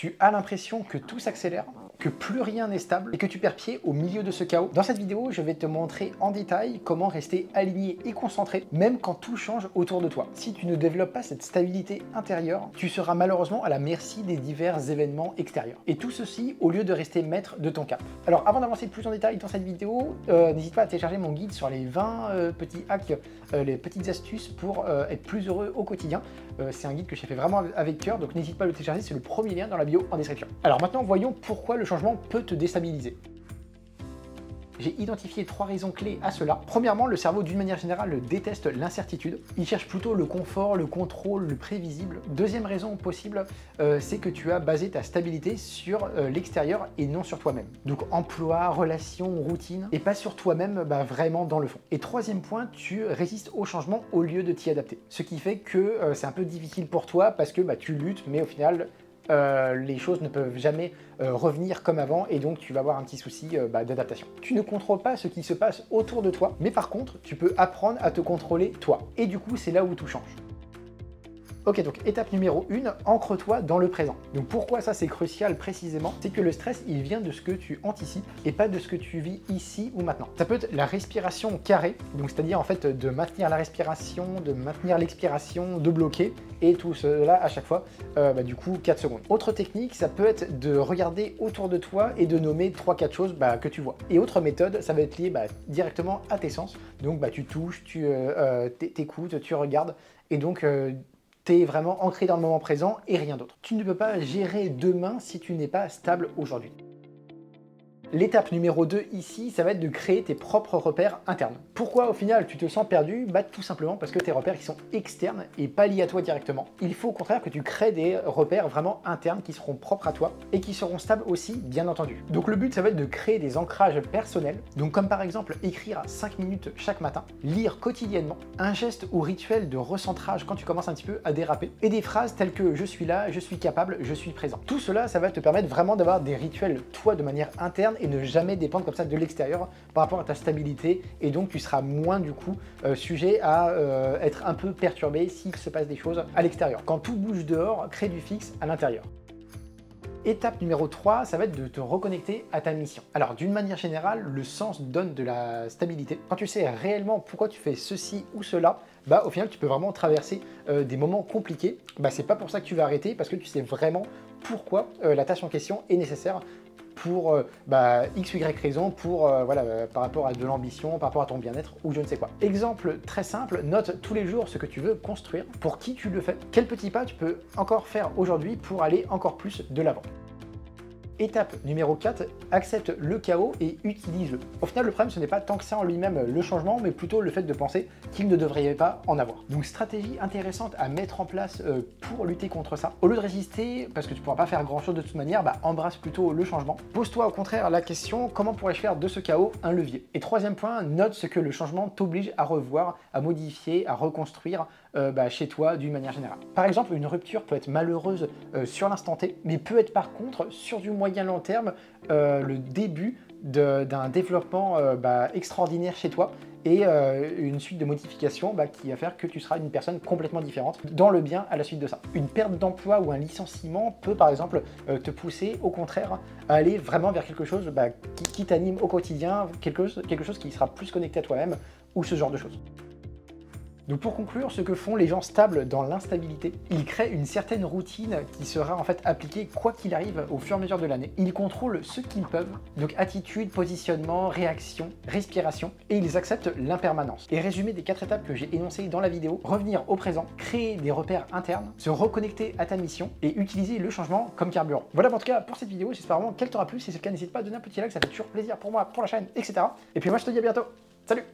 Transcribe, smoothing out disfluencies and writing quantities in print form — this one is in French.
tu as l'impression que tout s'accélère, que plus rien n'est stable et que tu perds pied au milieu de ce chaos. Dans cette vidéo, je vais te montrer en détail comment rester aligné et concentré, même quand tout change autour de toi. Si tu ne développes pas cette stabilité intérieure, tu seras malheureusement à la merci des divers événements extérieurs. Et tout ceci au lieu de rester maître de ton cap. Alors avant d'avancer plus en détail dans cette vidéo, n'hésite pas à télécharger mon guide sur les 20 petits hacks, les petites astuces pour être plus heureux au quotidien. C'est un guide que j'ai fait vraiment avec cœur, donc n'hésite pas à le télécharger, c'est le premier lien dans la bio en description. Alors maintenant, voyons pourquoi le changement peut te déstabiliser. J'ai identifié 3 raisons clés à cela. Premièrement, le cerveau d'une manière générale déteste l'incertitude. Il cherche plutôt le confort, le contrôle, le prévisible. Deuxième raison possible, c'est que tu as basé ta stabilité sur l'extérieur et non sur toi-même. Donc emploi, relations, routine, et pas sur toi-même vraiment dans le fond. Et troisième point, tu résistes au changement au lieu de t'y adapter. Ce qui fait que c'est un peu difficile pour toi parce que tu luttes, mais au final, les choses ne peuvent jamais revenir comme avant et donc tu vas avoir un petit souci d'adaptation. Tu ne contrôles pas ce qui se passe autour de toi, mais par contre, tu peux apprendre à te contrôler toi. Et du coup, c'est là où tout change. Ok, donc étape numéro 1, ancre-toi dans le présent. Donc pourquoi ça c'est crucial précisément? C'est que le stress, il vient de ce que tu anticipes et pas de ce que tu vis ici ou maintenant. Ça peut être la respiration carrée, donc c'est-à-dire en fait de maintenir la respiration, de maintenir l'expiration, de bloquer, et tout cela à chaque fois, du coup 4 secondes. Autre technique, ça peut être de regarder autour de toi et de nommer 3-4 choses que tu vois. Et autre méthode, ça va être lié directement à tes sens. Donc tu touches, tu t'écoutes, tu regardes, et donc tu es vraiment ancré dans le moment présent et rien d'autre. Tu ne peux pas gérer demain si tu n'es pas stable aujourd'hui. L'étape numéro 2 ici, ça va être de créer tes propres repères internes. Pourquoi au final tu te sens perdu? Tout simplement parce que tes repères qui sont externes et pas liés à toi directement. Il faut au contraire que tu crées des repères vraiment internes qui seront propres à toi et qui seront stables aussi, bien entendu. Donc le but, ça va être de créer des ancrages personnels. Donc comme par exemple écrire 5 minutes chaque matin, lire quotidiennement, un geste ou rituel de recentrage quand tu commences un petit peu à déraper, et des phrases telles que je suis là, je suis capable, je suis présent. Tout cela, ça va te permettre vraiment d'avoir des rituels toi de manière interne et ne jamais dépendre comme ça de l'extérieur par rapport à ta stabilité, et donc tu seras moins du coup sujet à être un peu perturbé s'il se passe des choses à l'extérieur. Quand tout bouge dehors, crée du fixe à l'intérieur. Étape numéro 3, ça va être de te reconnecter à ta mission. Alors d'une manière générale, le sens donne de la stabilité. Quand tu sais réellement pourquoi tu fais ceci ou cela, au final tu peux vraiment traverser des moments compliqués. C'est pas pour ça que tu vas arrêter, parce que tu sais vraiment pourquoi la tâche en question est nécessaire pour x ou y raison, pour par rapport à de l'ambition, par rapport à ton bien-être ou je ne sais quoi. Exemple très simple, note tous les jours ce que tu veux construire, pour qui tu le fais, quel petit pas tu peux encore faire aujourd'hui pour aller encore plus de l'avant. Étape numéro 4, accepte le chaos et utilise-le. Au final, le problème, ce n'est pas tant que ça en lui-même le changement, mais plutôt le fait de penser qu'il ne devrait pas en avoir. Donc, stratégie intéressante à mettre en place pour lutter contre ça. Au lieu de résister, parce que tu ne pourras pas faire grand-chose de toute manière, embrasse plutôt le changement. Pose-toi au contraire la question, comment pourrais-je faire de ce chaos un levier? Et troisième point, note ce que le changement t'oblige à revoir, à modifier, à reconstruire chez toi d'une manière générale. Par exemple, une rupture peut être malheureuse sur l'instant T, mais peut être par contre, sur du moyen long terme, le début d'un développement extraordinaire chez toi, et une suite de modifications qui va faire que tu seras une personne complètement différente dans le bien à la suite de ça. Une perte d'emploi ou un licenciement peut par exemple te pousser au contraire à aller vraiment vers quelque chose qui t'anime au quotidien, quelque chose qui sera plus connecté à toi-même, ou ce genre de choses. Donc pour conclure, ce que font les gens stables dans l'instabilité, ils créent une certaine routine qui sera en fait appliquée quoi qu'il arrive au fur et à mesure de l'année. Ils contrôlent ce qu'ils peuvent, donc attitude, positionnement, réaction, respiration, et ils acceptent l'impermanence. Et résumé des 4 étapes que j'ai énoncées dans la vidéo, revenir au présent, créer des repères internes, se reconnecter à ta mission et utiliser le changement comme carburant. Voilà en tout cas pour cette vidéo, j'espère vraiment qu'elle t'aura plu. Si c'est le cas, n'hésite pas à donner un petit like, ça fait toujours plaisir pour moi, pour la chaîne, etc. Et puis moi je te dis à bientôt, salut!